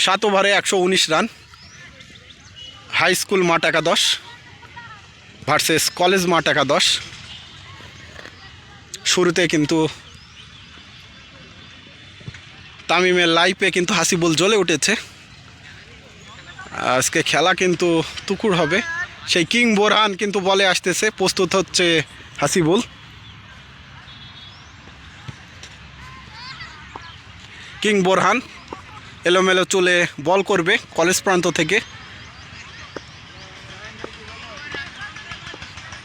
7 ওভারে 119 run. High school মাঠ একাদশ ভার্সেস কলেজ মাঠ একাদশ। শুরুতে কিন্তু তামিমের লাইফে কিন্তু হাসিবুল জ্বলে উঠেছে। আজকে খেলা কিন্তু তুকুর হবে। সেই কিং বোরহান কিন্তু বলে আসতেছে, প্রস্তুত হচ্ছে হাসিবুল। কিং বোরহান এলোমেলো চলে বল করবে কলেজ প্রান্ত থেকে।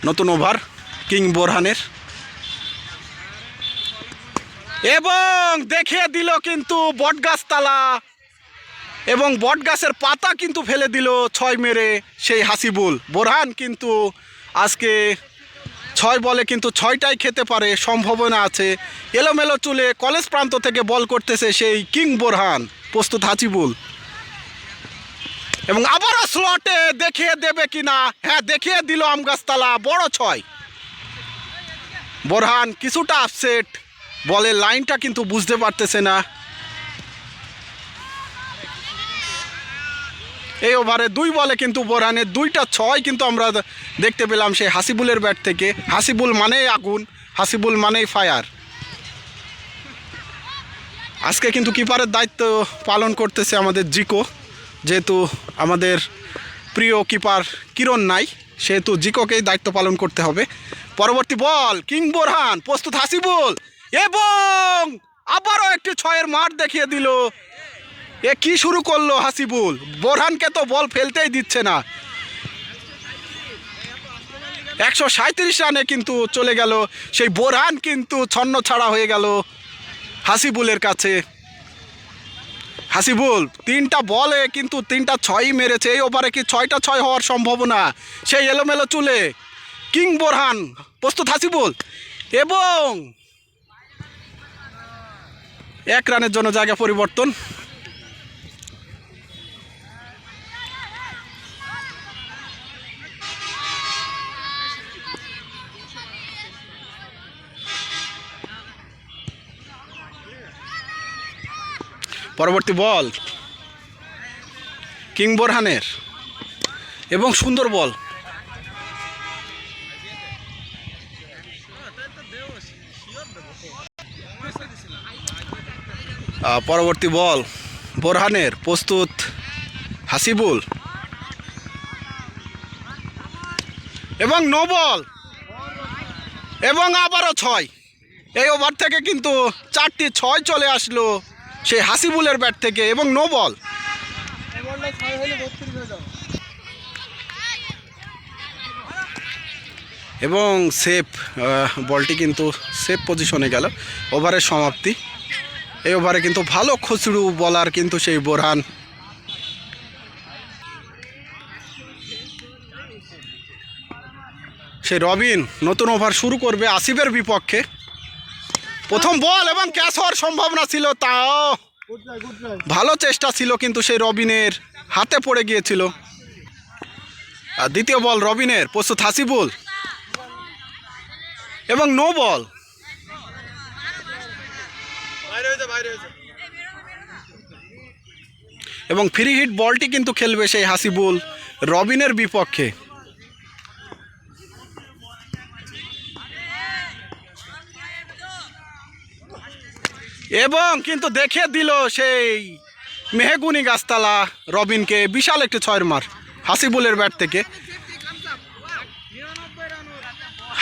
নতুন ওভার কিং বোরহানের, এবং দেখিয়ে দিল কিন্তু বটগাছতলা, এবং বটগাছের পাতা কিন্তু ফেলে দিল 6 মেরে সেই হাসিবুল। বোরহান কিন্তু আজকে 6 বলে কিন্তু 6টাই খেতে পারে, সম্ভাবনা আছে। এলোমেলো চুলে কলেজ প্রান্ত থেকে বল করতেছে সেই কিং বোরহান, প্রস্তুত হাসিবুল। এবং আবারও স্লটে দেখিয়ে দেবে কিনা, হ্যাঁ দেখিয়ে দিল আমগাছতলা, বড় 6। বোরহান কিছুটা আপসেট, বলের লাইনটা কিন্তু বুঝতে পারতেছে না। এই ওভারে 2 বলে কিন্তু বোরহানের 2টা 6 কিন্তু আমরা দেখতে পেলাম সেই হাসিবুলের ব্যাট থেকে। হাসিবুল মানেই আগুন, হাসিবুল মানেই ফায়ার। আজকে কিন্তু কিপারের দায়িত্ব পালন করতেছে আমাদের জিকো, যেহেতু আমাদের প্রিয় কিপার কিরণ নাই, সেহেতু জিকোকেই দায়িত্ব পালন করতে হবে। পরবর্তী বল কিং বোরহান, প্রস্তুত হাসিবুল, এবং আবারও একটি 6-এর মাঠ দেখিয়ে দিল। এ কি শুরু করলো হাসিবুল, বোরহানকে তো বল ফেলতেই দিচ্ছে না। 137 রানে কিন্তু চলে গেল সেই বোরহান, কিন্তু ছন্ন ছাড়া হয়ে গেল হাসিবুলের কাছে। হাসিবুল 3টা বলে কিন্তু 3টা 6ই মেরেছে। এই ওভারে কি 6টা 6 হওয়ার সম্ভাবনা? সেই এলোমেলো চুলে কিং বোরহান, প্রস্তুত হাসিবুল, এবং 1 রানের জন্য জায়গা পরিবর্তন। পরবর্তী বল কিং বোরহানের, এবং সুন্দর বল। পরবর্তী বল বোরহানের, প্রস্তুত হাসিবুল, এবং নো বল, এবং আবারও 6। এই ওভার থেকে কিন্তু 4টি 6 চলে আসলো সেই হাসিবুলের ব্যাট থেকে, এবং নো বল। এবং সেফ, বলটি কিন্তু সেফ পজিশনে গেল। ওভারের সমাপ্তি। এই ওভারে কিন্তু ভালো খুচরু বলার কিন্তু সেই বোরহান। সেই রবিন নতুন ওভার শুরু করবে আসিফের বিপক্ষে। প্রথম বল, এবং ক্যাচ হওয়ার সম্ভাবনা ছিল, তাও ভালো চেষ্টা ছিল কিন্তু সেই রবিনের হাতে পড়ে গিয়েছিল। আর দ্বিতীয় বল রবিনের, প্রস্তুত হাসিবুল, এবং নো বল। এবং ফ্রি হিট বলটি কিন্তু খেলবে সেই হাসিবুল রবিনের বিপক্ষে। এবং কিন্তু দেখে দিল সেই মেহগুনি গাছতলা রবিনকে বিশাল একটি 6-এর মার হাসিবুলের ব্যাট থেকে।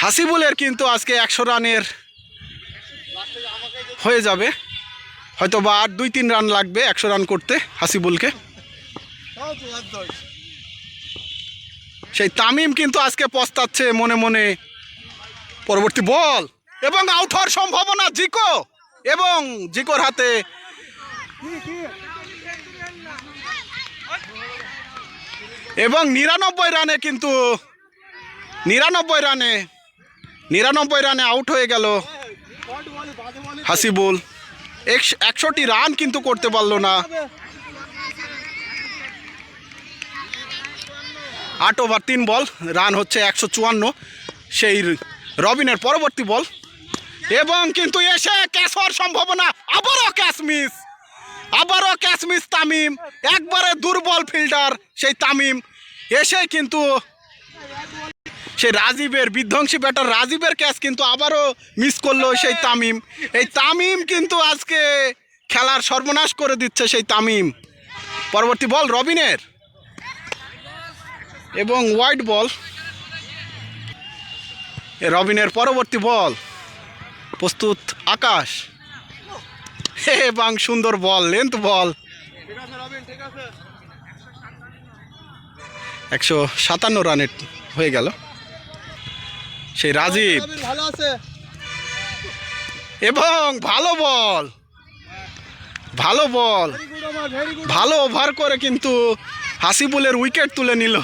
হাসিবুলের কিন্তু আজকে 100 রানের হয়ে যাবে, হয়তো বা আর 2-3 রান লাগবে 100 রান করতে হাসিবুলকে। সেই তামিম কিন্তু আজকে পস্তাচ্ছে মনে মনে। পরবর্তী বল, এবং আউট হওয়ার সম্ভাবনা জিকো, এবং জিকোর হাতে। এবং 99 রানে কিন্তু 99 রানে আউট হয়ে গেল হাসিবুল। 100টি রান কিন্তু করতে পারলো না। 8 ওভার 3 বল, রান হচ্ছে 154 সেই রবিনের। পরবর্তী বল, এবং কিন্তু এসে ক্যাচ হওয়ার সম্ভাবনা, আবারও ক্যাচ মিস। আবারও ক্যাচ মিস তামিম, একবারে দুর্বল ফিল্ডার সেই তামিম এসে কিন্তু সেই রাজীবের বিধ্বংসী ব্যাটার রাজীবের ক্যাচ কিন্তু আবারও মিস করলো সেই তামিম। এই তামিম কিন্তু আজকে খেলার সর্বনাশ করে দিচ্ছে সেই তামিম। পরবর্তী বল রবিনের এবং ওয়াইড বল। রবিনের পরবর্তী বল, প্রস্তুত আকাশ এবং সুন্দর বল, লেন্থ বল। 157 রানে হয়ে গেল। সেই রাজীব এবং ভালো বল, ভালো বল, ভালো ওভার করে কিন্তু হাসিবুলের উইকেট তুলে নিল।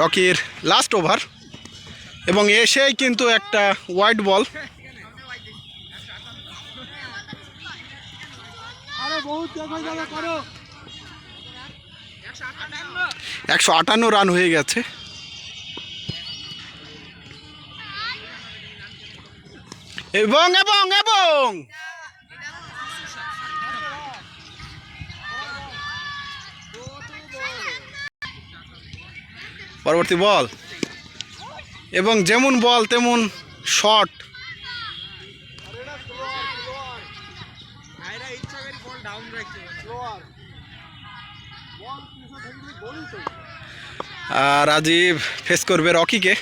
রকির লাস্ট ওভার এবং এসেই কিন্তু একটা ওয়াইড বল। 158 রান হয়ে গেছে। এবং এবং এবং পরবর্তী বল এবং যেমন বল তেমন শট। আর রাজীব ফেস করবে রকিকে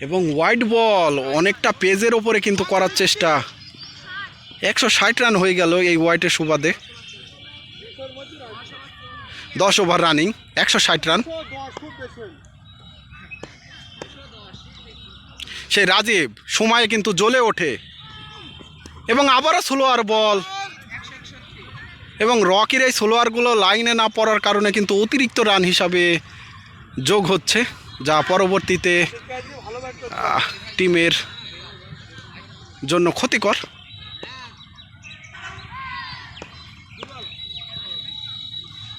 এবং ওয়াইড বল অনেকটা পেজের ওপরে কিন্তু করার চেষ্টা। 160 রান হয়ে গেল এই ওয়াইডের সুবাদে। 10 ওভার রানিং, 160 রান। সেই রাজীব সময়ে কিন্তু জ্বলে ওঠে এবং আবারও স্লোয়ার বল এবং রকির এই স্লোয়ারগুলো লাইনে না পড়ার কারণে কিন্তু অতিরিক্ত রান হিসাবে যোগ হচ্ছে, যা পরবর্তীতে টিমের জন্য ক্ষতিকর।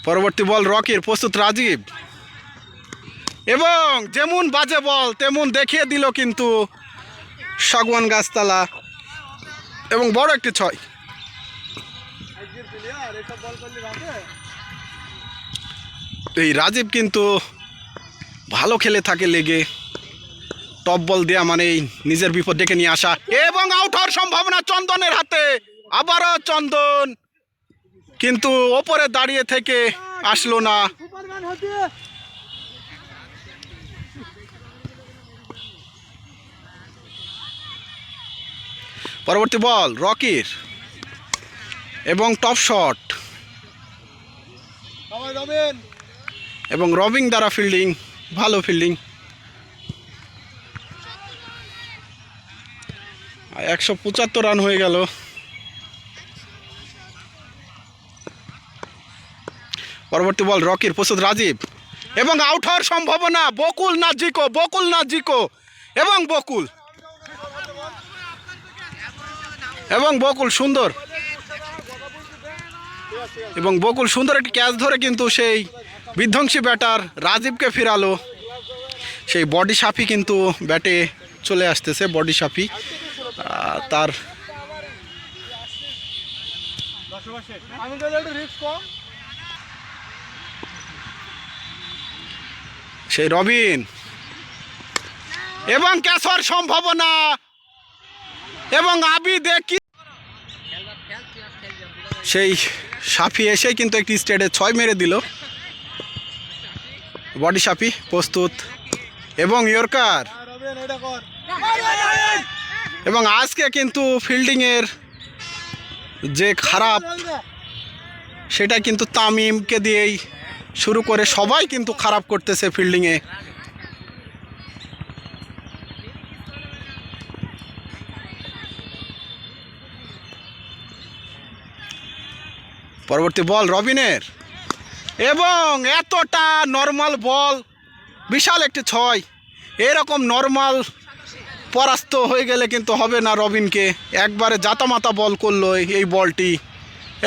পরবর্তী বল রকির, প্রস্তুত রাজীব এবং যেমন বাজে বল তেমন দেখিয়ে দিল কিন্তু সাগওয়ান গাছতলা এবং বড় একটি 6। এই রাজীব কিন্তু ভালো খেলে থাকে লেগে, টপ বল দেয়া মানে নিজের বিপদ ডেকে নিয়ে আসা এবং আউট হওয়ার সম্ভাবনা চন্দনের হাতে। আবারও চন্দন কিন্তু ওপরে দাঁড়িয়ে থেকে আসলো না। পরবর্তী বল রকির এবং টপ শট এবং রবিং দ্বারা ফিল্ডিং, ভালো ফিল্ডিং। 175 রান হয়ে গেল। পরবর্তী বল রকির, প্রস্তুত রাজীব এবং আউট হওয়ার সম্ভাবনা। বকুল না জিকো, বকুল না জিকো এবং বকুল এবং বকুল সুন্দর এবং বকুল সুন্দর একটি ক্যাচ ধরে কিন্তু সেই বিধ্বংসী ব্যাটার রাজীবকে ফিরালো। সেই বডি সাফি কিন্তু ব্যাটে চলে আসতেছে, বডি সাফি তার সেই রবিন এবং ক্যাচ হওয়ার সম্ভাবনা এবং আবি দেখি সেই সাফি এসে কিন্তু একটি স্টেটে 6 মেরে দিল। বডি সাফি প্রস্তুত এবং ইয়র্কার এবং আজকে কিন্তু ফিল্ডিংয়ের যে খারাপ সেটা কিন্তু তামিমকে দিয়েই শুরু করে সবাই কিন্তু খারাপ করতেছে ফিল্ডিংয়ে। পরবর্তী বল রবিনের এবং এতটা নর্মাল বল, বিশাল একটি 6। এরকম নর্মাল পরাস্ত হয়ে গেলে কিন্তু হবে না রবিনকে। একবারে জাতামাতা বল করলো এই বলটি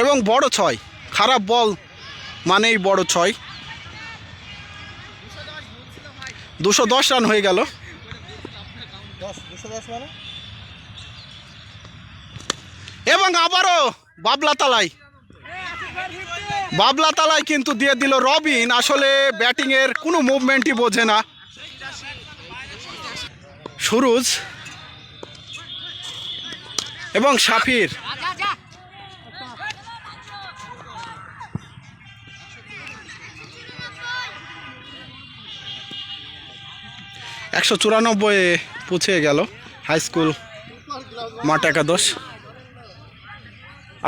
এবং বড় 6, খারাপ বল মানেই বড় 6। 210 রান হয়ে গেল। এবং আবারও বাবলা তালায় কিন্তু দিয়ে দিল রবিন। আসলে ব্যাটিংয়ের কোনো মুভমেন্টই বোঝে না সুরুজ এবং সাফির। একশো 94 পৌঁছে গেল হাই স্কুল মাঠ একাদশ।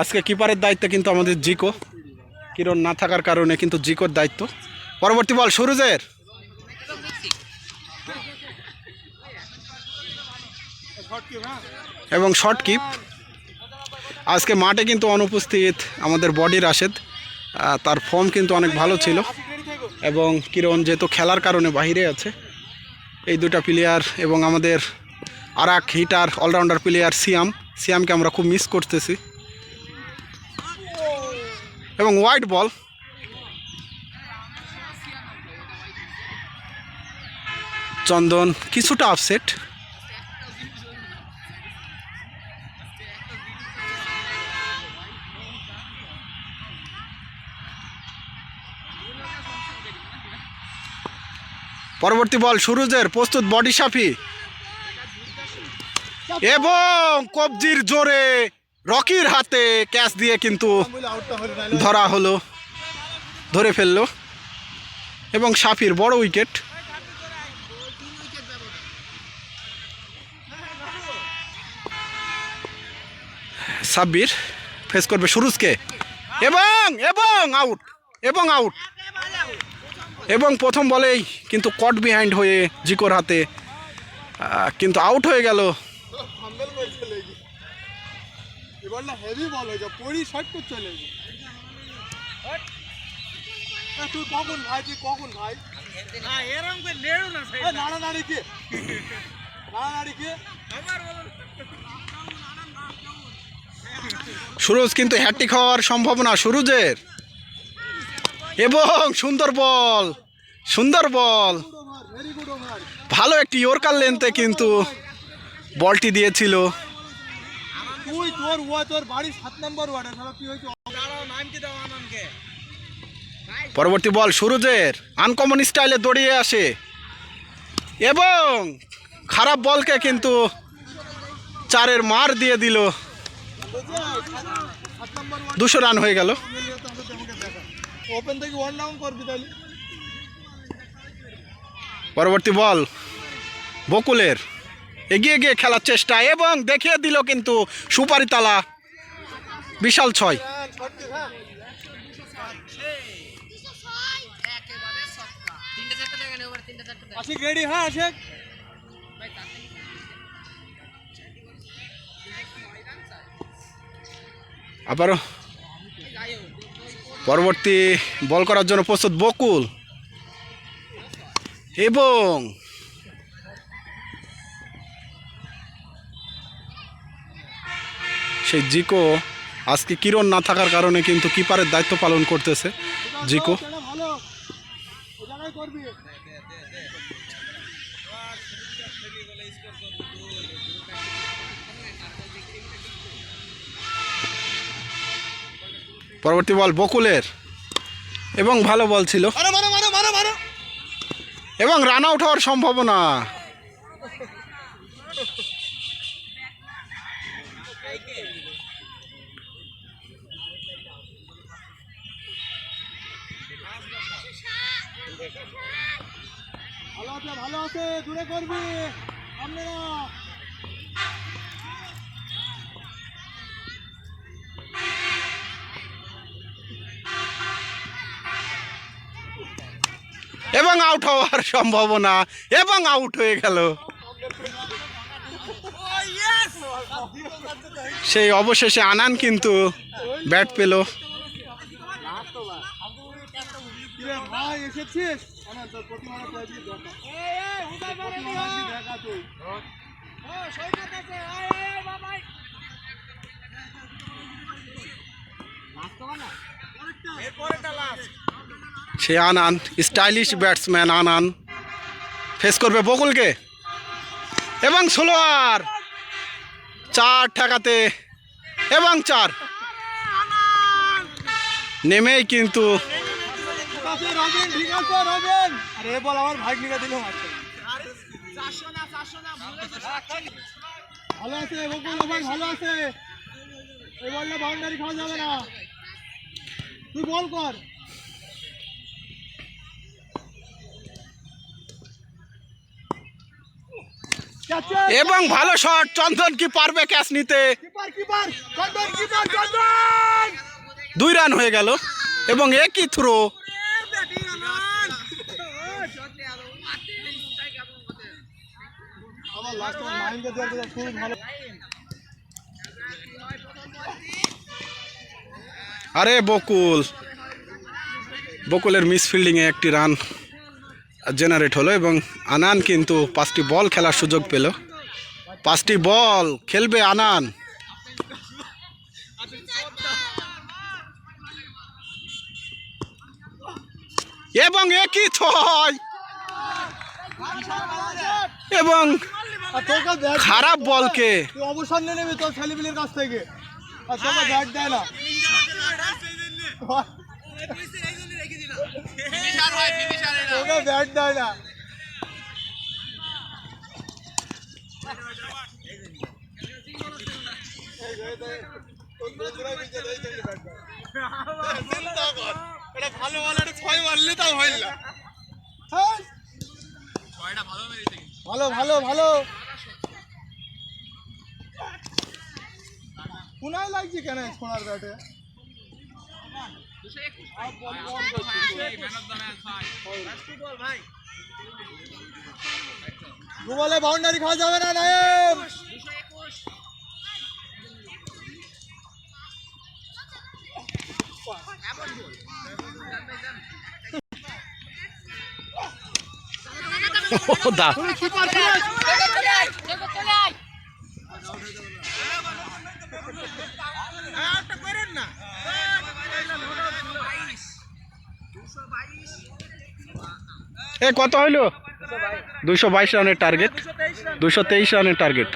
আজকে কিপারের দায়িত্বে কিন্তু আমাদের জিকো, কিরণ না থাকার কারণে কিন্তু জিকোর দায়িত্ব। পরবর্তী বল সুরুজের এবং শর্ট কিপ। আজকে মাঠে কিন্তু অনুপস্থিত আমাদের বডি রাশেদ, তার ফর্ম কিন্তু অনেক ভালো ছিল এবং কিরণ যেহেতু খেলার কারণে বাইরে আছে। এই দুটা প্লেয়ার এবং আমাদের আর এক হিটার অলরাউন্ডার প্লেয়ার সিয়ামকে আমরা খুব মিস করতেছি। এবং হোয়াইট বল, চন্দন কিছুটা আপসেট। পরবর্তী বল সুরুজের, প্রস্তুত বডি সাফি এবং কবজির জোরে রকির হাতে ক্যাচ দিয়ে কিন্তু ধরে ফেললো এবং সাফির বড় উইকেট। সাব্বির ফেস করবে সুরুজকে এবং আউট এবং প্রথম বলেই কিন্তু কট বিহাইন্ড হয়ে জিকোর হাতে কিন্তু আউট হয়ে গেল। সুরজ কিন্তু হ্যাট্রিক হওয়ার সম্ভাবনা সুরজের এবং সুন্দর বল ভালো একটি ইয়র্কার লেন্থে কিন্তু বলটি দিয়েছিল। পরবর্তী বল সুরজের, আনকমন স্টাইলে দৌড়িয়ে আসে এবং খারাপ বলকে কিন্তু 4-এর মার দিয়ে দিল। 200 রান হয়ে গেল। পরবর্তী বল বকুলের, এগিয়ে গিয়ে খেলার চেষ্টা এবং দেখিয়ে দিল কিন্তু সুপারি তালা, বিশাল 6। আবারও পরবর্তী বল করার জন্য প্রস্তুত বকুল এবং সেই জিকো আজকে কিরণ না থাকার কারণে কিন্তু কিপারের দায়িত্ব পালন করতেছে জিকো। পরবর্তী বল বকুলের এবং ভালো বল ছিল এবং রান আউট হওয়ার সম্ভাবনা। ভালো আছে দূরে করবি এবং আউট হওয়ার সম্ভাবনা এবং আউট হয়ে গেল। সেই অবশেষে আনান কিন্তু ব্যাট পেল। সে আনান স্টাইলিশ ব্যাটসম্যান আনান ফেস করবে বকুলকে এবং স্লোয়ার 4 ঠেকাতে এবং 4 নেমেই কিন্তু ভালো আছে ভালো আছে, এই বললে বাউন্ডারি খাওয়া যাবে না, তুই বল কর। এবং ভালো শট, চন্দন কি পারবে ক্যাচ নিতে? 2 রান হয়ে গেল এবং একই থ্রো। আরে বকুলের মিসফিল্ডিংয়ে একটি রান জেনারেট হলো এবং আনান কিন্তু 5টি বল খেলার সুযোগ পেল। 5টি বল খেলবে আনান। এবং একই ছয় এবং খারাপ বলকে অবসর নিয়ে নেবে তোর ছেলেপিলের কাছ থেকে, আর তোকে ব্যাট দেয় না। তোকে ব্যাট দেয় না। ভালো বল, 6 মারলে তাও হইল না। ভালো ভালো ভালো, কোনায় লাগছে কেন সোনার ব্যাটে? বলে বাউন্ডারি খাওয়া যাবে না নায়েব। কত হইল? 222 রানের টার্গেট, 223 রানের টার্গেট।